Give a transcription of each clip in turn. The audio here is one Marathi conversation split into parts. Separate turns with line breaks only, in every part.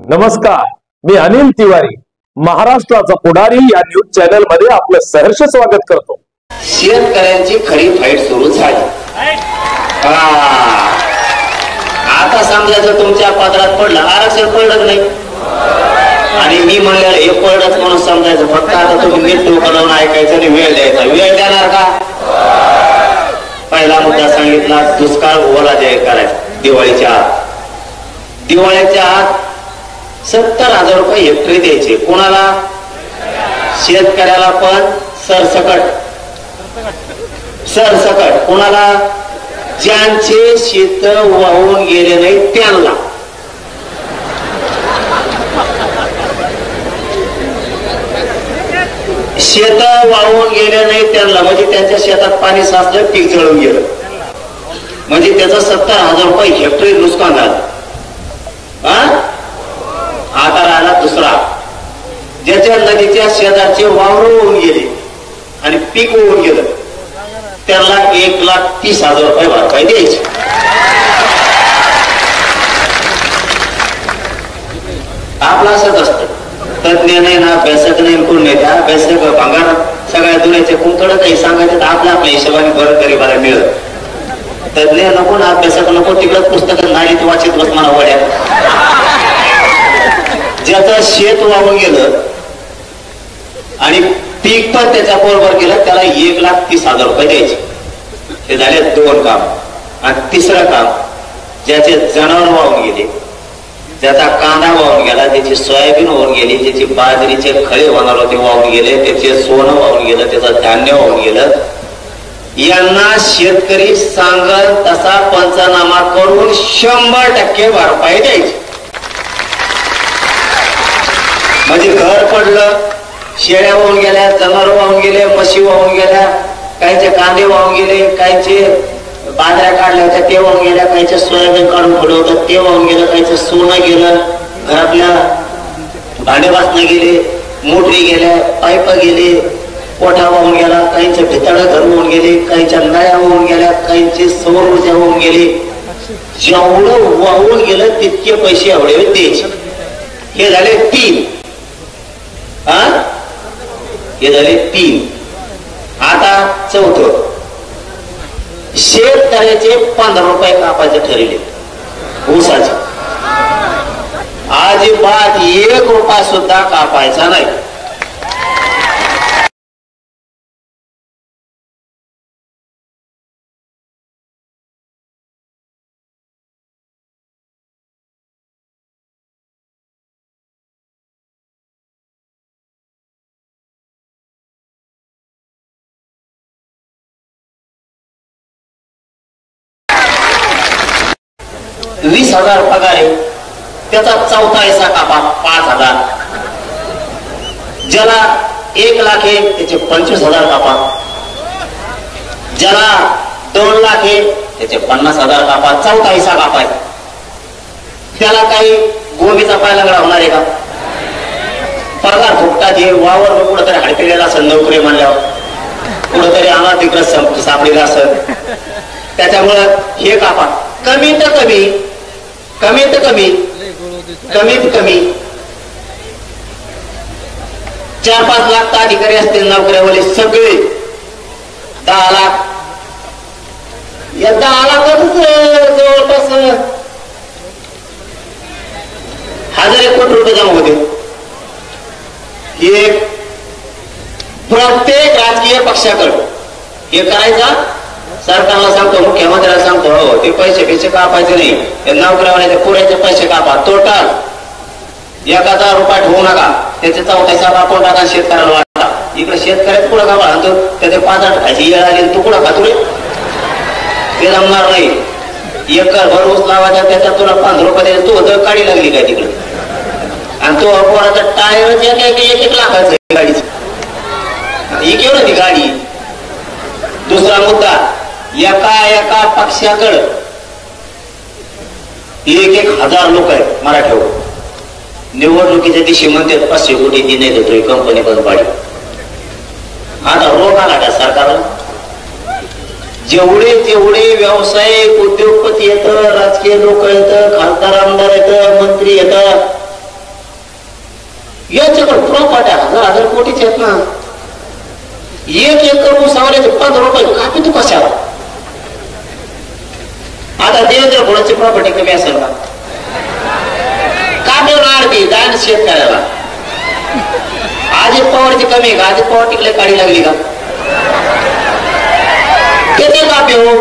नमस्कार, मी अनिल तिवारी, महाराष्ट्राचा पुढारी या न्यूज चॅनल मध्ये आपलं सहर्ष स्वागत करतो।
शेतकऱ्यांची खरी फाईट सुरू झाली। आता समजायचं तुमच्या पदरात पडलं, आरक्षण पडलं नाही आणि मी म्हणलेलं हे पडलंच म्हणून समजायचं। फक्त आता तुम्ही नीट डोकं लावून ऐकायचं आणि वेळ द्यायचा। वेळ देणार का? पहिला मुद्दा सांगितला, दुष्काळ ओला जाहीर करायचा दिवाळीच्या आत। दिवाळीच्या आत 70,000 रुपये हेक्टरी द्यायचे कोणाला? शेतकऱ्याला, पण सरसकट कोणाला? ज्यांचे शेत वाहून गेले नाही त्यांना। शेत वाहून गेले नाही त्यांना म्हणजे त्यांच्या शेतात पाणी साचलं, पीक जळून गेलं म्हणजे त्याचं 70,000 रुपये हेक्टरी नुकसान झालं। आता राहिला दुसरा, ज्याच्या नदीच्या शेजारचे वावर होऊन गेले आणि पीक होऊन गेलं त्याला 1,30,000 रुपये भरपाई द्यायची। आपलं असंच असतं, तज्ञ नाही ना, अभ्यासक नाही, कोण नाही, त्या अभ्यासक भांगार सगळ्या दुनियाचे कोणकडं काही सांगायचं तर आपल्या हिशोबाने बरं गरीबाला मिळत। तज्ञ नको ना, अभ्यासक नको, तिकडं पुस्तकं नाहीत वाचित बस मला वड्या। ज्याचं शेत वाहून गेलं आणि पीक पण त्याच्या बरोबर गेलं त्याला 1,30,000 रुपये द्यायचे। हे झाले दोन काम। आणि तिसरं काम, ज्याचे जनावर वाहून गेले, ज्याचा कांदा वाहून गेला, ज्याची सोयाबीन वाहून गेली, ज्याची बाजरीचे खळे होणार होते वाहून गेले, त्याचे सोनं वाहून गेलं, त्याचं धान्य वाहून गेलं, यांना शेतकरी सांगल तसा पंचनामा करून 100% भरपाई द्यायची। म्हणजे घर पडलं, शेळ्या वाहून गेल्या, जनावर वाहून गेले, म्हशी वाहून गेल्या, काहींचे कांदे वाहून गेले, काहींचे बाजऱ्या काढल्या होत्या ते वाहून गेल्या, काहींचे सोयाबीन काढून ठेवलं होतं ते वाहून गेलं, काहींचं सोनं गेलं, घरातल्या भांडे वासनं गेले, मोटरी गेल्या, पाईप गेले, कोठा वाहून गेला, काहींचे भिताडं घर वाहून गेले, काहींच्या नळ्या वाहून गेल्या, काहींची सौर ऊर्जा वाहून गेली। जेवढं वाहून गेलं तितके पैसे एवढे द्यायचे। हे झाले 3। हे झाले 3। आता चौथं, शेतकऱ्याचे 15 रुपये कापायचे ठरले ऊसाचे। अजिबात 1 रुपया सुद्धा कापायचा नाही। $20,000 पगार आहे, त्याचा चौथा हिस्सा कापा 5,000। ज्याला 1 लाख आहे त्याचे 25,000 कापा, ज्याला 2 लाख आहे त्याचे 50,000 कापा, चौथा हिस्सा कापाय। त्याला काही गोबीचा पाय लागला होणार आहे का? पगार फुकटात हे वावर कुठंतरी हडकेलेला असेल, नोकरी म्हणल्यावर कुठंतरी आम्हाला तिकडं सापडेला असेल, त्याच्यामुळं हे कापा। कमीत कमी 4-5 लाख अधिकारी असतील नोकऱ्यावाले सगळे, 10 लाख, या 10 लाखातच जवळपास 1,000 कोटी रुपये जमा होते। हे प्रत्येक राजकीय पक्षाकडे हे करायचा, सरकारला सांगतो, मुख्यमंत्र्याला सांगतो, हो ते पैसे कापायचे नाही, नोकऱ्यावाल्याचे पुरेचे पैसे कापा, टोटल 1,000 रुपये ठेवू नका, त्याचे चौथा हिस्सा आपण टाका, शेतकऱ्याला वाटा। इकडे शेतकऱ्यात पुढं का म्हणतो, त्याचे 5-8 खायची येळ आली, तू कुठं खातो रे? ते जमणार नाही। 1 एकर ऊस लावायचा, त्याच्यात तुला 15 रुपये द्यायचे, तू जर काढी लागली काय तिकडे, आणि तो पोराचा टायरच 1 लाखाचं गाडीच, ही केवढं ती गाडी। दुसरा मुद्दा, एका पक्षाकडे 1,000 लोक आहेत मराठ्यावर, निवडणुकीच्या दिवशी म्हणते 500 कोटी दिने देतोय, कंपनी बंद पाडी। आता रोग आला का सरकारला? जेवढे जेवढे व्यावसायिक उद्योगपती येतं, राजकीय लोक येतं, खासदार आमदार येतं, मंत्री येतं, त्यांच्याकडे प्रॉपर्ट्या हजार कोटीच्या आहेत ना. 1 एकर ऊसावर 15 रुपये कापी तू कशाला. आता देवेंद्र फडणवीसची प्रॉपर्टी कमी असेल का. कापी आडती जाण शेतकऱ्याला. अजित पवारची कमी आहे का. अजित पवार तिकडे काढी लागली का. किती कापी हो.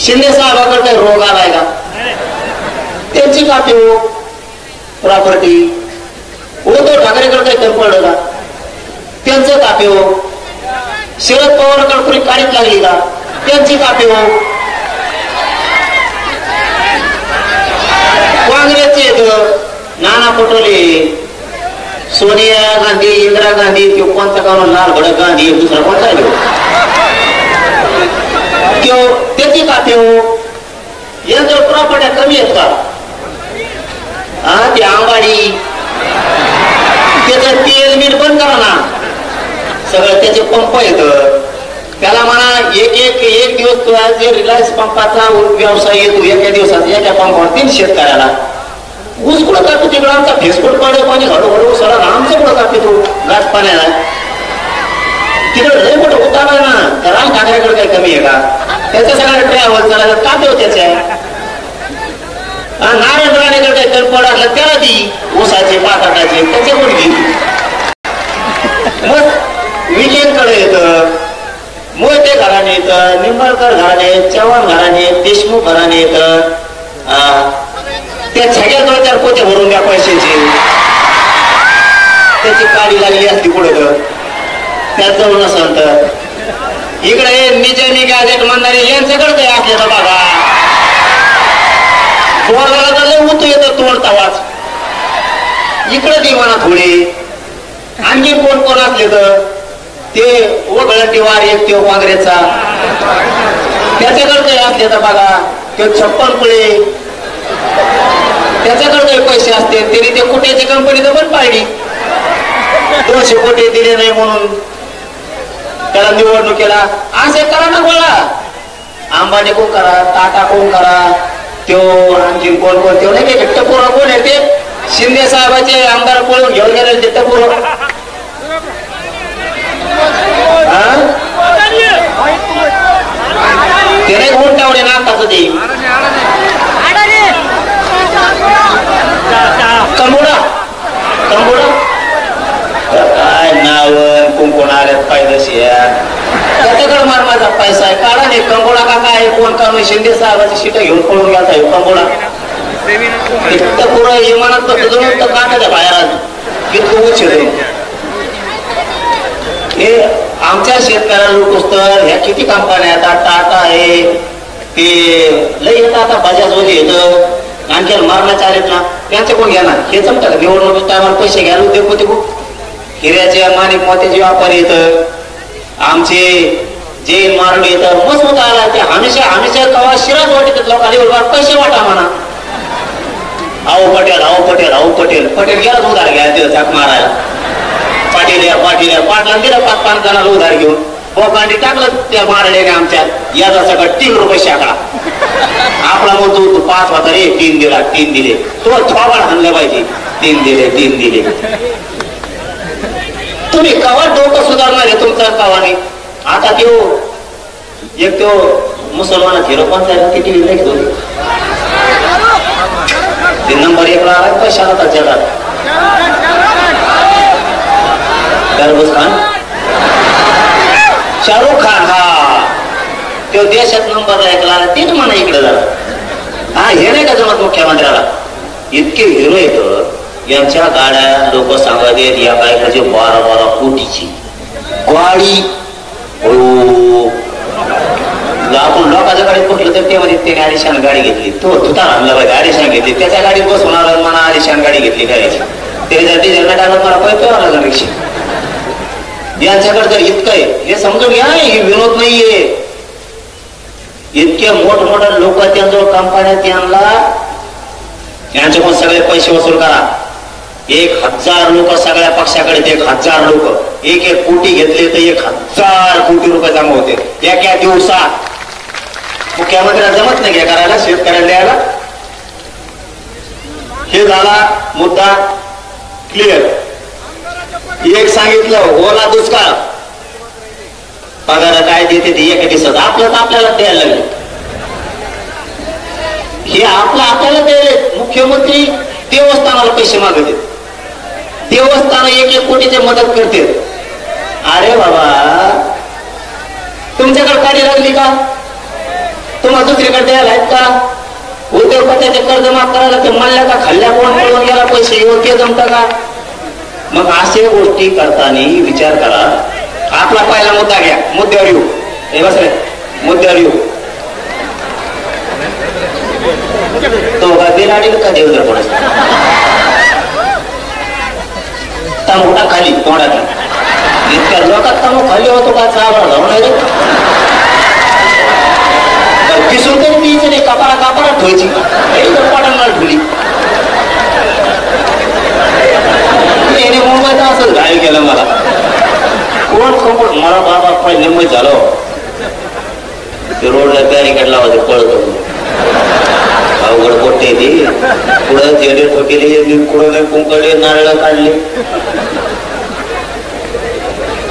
शिंदे साहेबांकडे काही रोग आलाय का. त्यांची कापी हो प्रॉपर्टी. उद्धव ठाकरेकडे काही कमी पडलं का. त्यांचं कापी हो. शरद पवारकडे कुणी काढीत लागली का. त्यांची कापी हो. काँग्रेसचे नाना पटोले, सोनिया गांधी, इंदिरा गांधी, तो कोणता गाव लाल भडक गांधी, दुसरा कोणता त्याची कापी हो. यांच्या प्रॉपर्ट्या कमी आहेत का. हा ते आंबाडी त्याचं तेल मीठ बंद करा ना. सगळं त्याचे पंप येत. त्याला म्हणा एक दिवस तुला जे रिलायन्स पंपाचा व्यवसाय येतो एका दिवसात एका पंपावर 3 शेतकऱ्याला ऊस कुठं कापतो. तिकडं आमचा फेसबुक पडे पाणी हळूहळू सरा आमचं कुठं कापतो गाठ पाण्याला. तिकडे लय मोठं उतारा ना. त्या राज ठाकरेकडे काही कमी आहे का. त्याच्या सगळ्या ट्रॅव्हल चालायला कापतो त्याच्या. नारायण राणेकडे काही कमी पड असलं त्याला ती ऊसाचे पाताटाचे त्याच्या कोण घे. मग विजयकडे येतं, मोहिते घराणे येतं, निंबाळकर घराणे, चव्हाण घराणे, देशमुख घराणे येतं. त्या सगळ्याकडे 4 पोते भरून द्या पैशाचे. त्याची काडी लागली असती पुढे त्यात जाऊन नसलं तर. इकडे निजे निघाले म्हणणारे यांच्याकडे काही असले तर बघा. बोरगाला लय उतू येतं तोडता वाच. इकडे ती म्हणा थोडी. आणखी कोण कोण असले तर ते वगळती वार एक तो काँग्रेसचा त्याच्याकडे काही असले तर बघा. ते 56 पुळे त्याच्याकडे काही पैसे असते. तरी ते कुठेची कंपनी तर पण पाहिली. 200 कोटी दिले नाही म्हणून त्याला निवडणुकीला असे करा ना गोळा. अंबानी कोण करा, टाटा कोण करा, तो आणखी कोण कोण तो नाही का टपोरा कोण आहे ते शिंदे साहेबाचे आमदार पळून घेऊन गेले ते टपोर. ते नाही उंटावडे नाकाचं ते कंबोडा कंबोडा काय नाव कोण आल्यात पाहिजे. त्याच्याकडे मार माझा पैसा आहे. काढा नाही कंबोडा का काय कोण काढून शिंदे साहेबाची सीट घेऊन पळून गेला आहे कंबोडा. पुरं इमानात बसलं तर काढायच्या बाहेर इतकं उच्च हे आमच्या शेतकऱ्याला लोक तर ह्या किती कंपन्या आता टाटा आहे ते लय येतं. आता बजाज वगैरे येतं. आणखी मारण्याचे आलेत ना त्यांचे कोण घेणार. हे जमतं का निवडणूक टायमाला पैसे घ्यायला उद्योग होते खूप. हिऱ्याचे माणिक मोत्याचे व्यापारी येतं. आमचे जैन मारले येतं. मस्त होता आला ते हमेशा हमेशा कवा शिराज वाटत लोकांना पैसे वाटा म्हणा. आहो पटेल आहो पटेल आहो पटेल पटेल गेलाच उधार घ्या झाक मारायला. पाटील या पाटील या पाटला दिला 5-5 जणांना उधार घेऊन बोकांडी टाकलं त्या मारल्याने आमच्या याचा सगळं 3 रुपये शाकडा. आपला म्हणतो 5 होता रे 3 दिला 3 दिले. तो थोबाड हाणलं पाहिजे. 3 दिले 3 दिले. तुम्ही कवा डोकं सुधारणार आहे तुमचं कवाने. आता तो एक तो मुसलमानात हिरो कोणता ते टीव्ही देखील होते ते नंबर 1 ला आला पैशाला तर जगात. दरबूज खान शाहरुख खान हा तो देशात नंबर 1 ला आला. तीच म्हणा इकडे झाला. हा हे नाही का जमत मुख्यमंत्र्याला. इतके हिरो येत यांच्या गाड्या लोक सांगत आहेत या काय म्हणजे 12-12 कोटीची गाडी. आपण लोकांच्या गाडीत कुठलं तर तेव्हा त्याने आलिशान गाडी घेतली. तो तुता आणला पाहिजे आलिशान घेतली. त्याच्या गाडीत बसून आला म्हणा आलिशान गाडी घेतली गाडीची. त्याच्यासाठी ज्यांना टाकलं मला पैसे लागला रिक्षा. यांच्याकडे जर इतकं आहे हे समजून घ्या. हे विनोद नाहीये. इतके मोठमोठ्या लोक त्यांजवळ कंपन्यात यांना यांच्याकडून सगळे पैसे वसूल करा. 1000 लोक सगळ्या पक्षाकडे 1000 लोक 1-1 कोटी घेतले तर 1000 कोटी रुपये जमा होते एका दिवसात. मुख्यमंत्र्याला जमत नाही घ्या करायला शेतकऱ्याला द्यायला. हे झाला मुद्दा क्लिअर. एक सांगितलं ओला दुष्काळ, पगार काय देते ते एका दिवसात आपलं आपल्याला द्यायला लागले. हे आपल्याला द्यायले. मुख्यमंत्री देवस्थानाला पैसे मागत आहेत, देवस्थान 1-1 कोटीची मदत करते. अरे बाबा, तुमच्याकडे गाडी लागली का? तुम्हाला दुसरीकडे द्यायला आहेत का? उद्योगपत्याचे कर्ज माफ करायला ते म्हणल्या का खाल्ल्या कोण मिळून गेला पैसे योग्य जमतं का? मग असे गोष्टी करताना विचार करा. आपला पहिला मुद्दा घ्या, मुद्द्यावर येऊ. हे बस रे, मुद्द्यावर येऊ. तो का बिराडील का देवदर कोणाचा तंबुटा खाली तोंडात इतक्या लोकात तंबू खाली होतो का? चावला जाऊन रे किसून तरी तीच नाही, कपाळा ठेवायची पाटांना ठेवली. मुंबईत असं घायल केलं मला. कोण मला बाबा पहिले मुंबईत झालो. ते रोडला बॅरिकेड लावायचं पळतो. अवघड पोटे ती पुढं झेडे ठोकेले, पुढं नाही कुंकडे, नारळ काढले.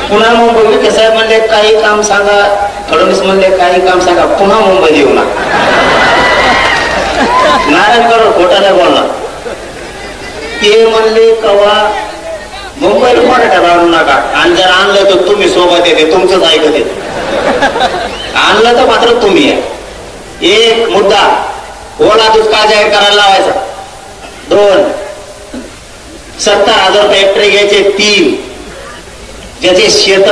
पुन्हा मुंबई ते साहेब म्हणले काही काम सांगा, फडणवीस म्हणले काही काम सांगा, पुन्हा मुंबईत येऊ ना. नारायण करोड खोटा नाही बोलला. ते म्हणले कवा मुंबईला मराठा आणू नका, आणि जर आणलं तर तुम्ही सोबत येते, तुमचंच ऐकत येते. आणलं तर मात्र तुम्ही आहे. एक मुद्दा ओला दुष्काळ जाहीर करायला लावायचा. 2 70,000 रुपये हेक्टरी घ्यायचे. 3 ज्याचे शेत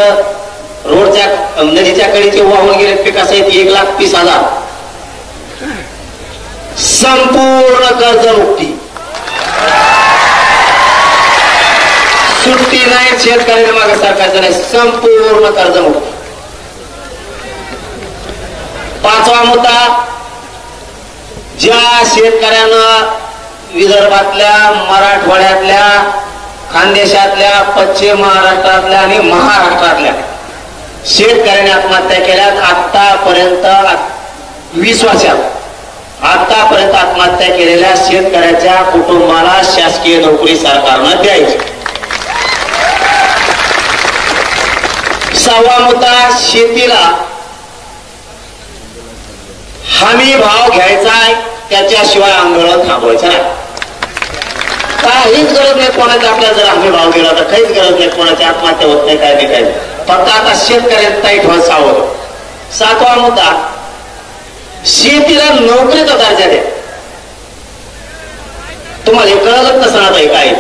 रोडच्या नदीच्या कडीचे वाहून गेले पिकासहित 1,30,000 संपूर्ण कर्जमुक्ती. सुट्टी नाही शेतकऱ्याला मागे सरकारचं नाही, संपूर्ण कर्जमुक्ती. 5वा मुद्दा, ज्या शेतकऱ्यानं विदर्भातल्या, मराठवाड्यातल्या, खानदेशातल्या, पश्चिम महाराष्ट्रातल्या आणि महाराष्ट्रातल्या शेतकऱ्यांनी आत्महत्या केल्यात आतापर्यंत 20 वर्षात आतापर्यंत आत्महत्या केलेल्या शेतकऱ्याच्या कुटुंबाला शासकीय नोकरी सरकारनं द्यायची. 6वा मुद्दा, शेतीला हमी भाव घ्यायचा आहे, त्याच्याशिवाय आंदोलन थांबवायचं नाही. काहीच गरज नाही कोणाची. आपल्याला जर हमी भाव गेला तर काहीच गरज नाही कोणाची आत्महत्या होत नाही, काय नाही काय. फक्त आता शेतकऱ्यांना ताईट व्हायला सावध. 7वा मुद्दा, शेतीला नोकरीचा दर्जा द्या. तुम्हाला हे कळलंच नसणार आहे काय.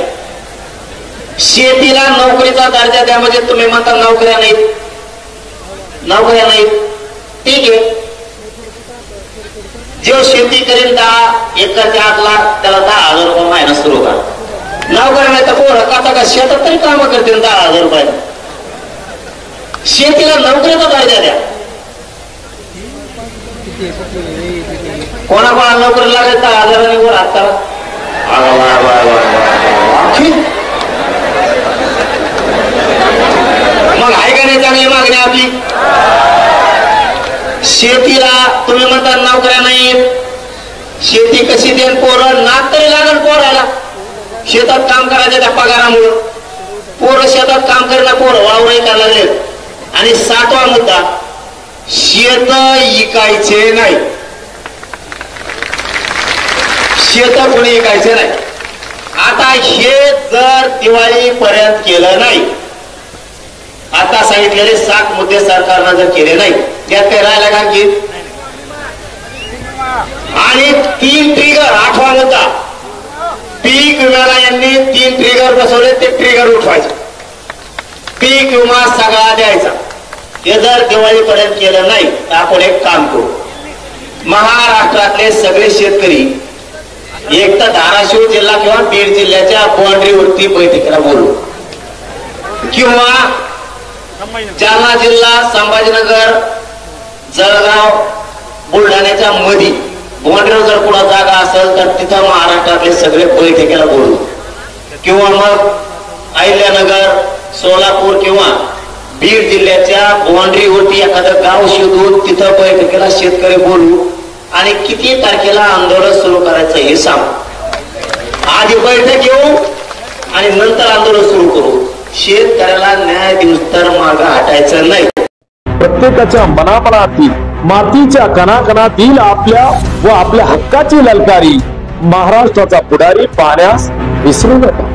शेतीला नोकरीचा दर्जा द्या म्हणजे तुम्ही म्हणता नोकऱ्या नाहीत, नोकऱ्या नाहीत. ठीक आहे, जो शेती करेल 10 एकरच्या 8 लाख त्याला 10,000 रुपये महिना सुरू करा. नोकऱ्या नाही तर पोरं का शेतात तरी काम करतील 10,000 रुपये. शेतीला नोकरीचा दर्जा द्या. कोणाकोणाला नोकरी लागेल 10,000 वर हात करा. मग आहे का नाही चांगली मागणी आपली. शेतीला तुम्ही म्हणता नोकऱ्या नाहीत, शेती कशी देईन? पोरं नाक तरी लागेल पोराला. शेतात काम करायचं त्या पगारामुळं. पोरं शेतात काम करणं, पोरं वावरही करायला लागले. आणि 7वा मुद्दा, शेत इकायचे नाही. शेत कोणी इकायचे नाही. आता हे जर दिवाळीपर्यंत केलं नाही, आता सांगितलेले 7 मुद्दे सरकारनं जर केले नाही, त्यात काही राहिला का की. आणि 3 ट्रिगर. 8वा मुद्दा, पीक विम्याला यांनी 3 ट्रिगर बसवले, ते ट्रिगर उठवायचे. पीक विमा सगळा द्यायचा. हे जर दिवाळीपर्यंत केलं नाही तर आपण एक काम करू. महाराष्ट्रातले सगळे शेतकरी एक तर धाराशिव जिल्हा किंवा बीड जिल्ह्याच्या बाउंड्रीवरती बैठकीला बोलू, किंवा जालना जिल्हा, संभाजीनगर, जळगाव, बुलढाण्याच्या मधी बाउंड्रीवर जर कुठं जागा असेल तर तिथं महाराष्ट्रातले सगळे बैठकीला बोलू, किंवा मग अहिल्यानगर, सोलापूर किंवा बीड जिल्ह्याच्या बाउंड्रीवरती एखादं गाव शोधून तिथं बैठकीला शेतकरी बोलू आणि किती तारखेला आंदोलन सुरू करायचं हे सांगू. आधी बैठक घेऊ, आणि नंतर आंदोलन सुरू करू. शेतकऱ्याला न्याय देऊस तर मागं हटायचं नाही.
प्रत्येकाच्या मनामनातील मातीच्या कणाकणातील आपल्या व आपल्या हक्काची ललकारी महाराष्ट्राचा पुढारी पाहण्यास विसरू नका.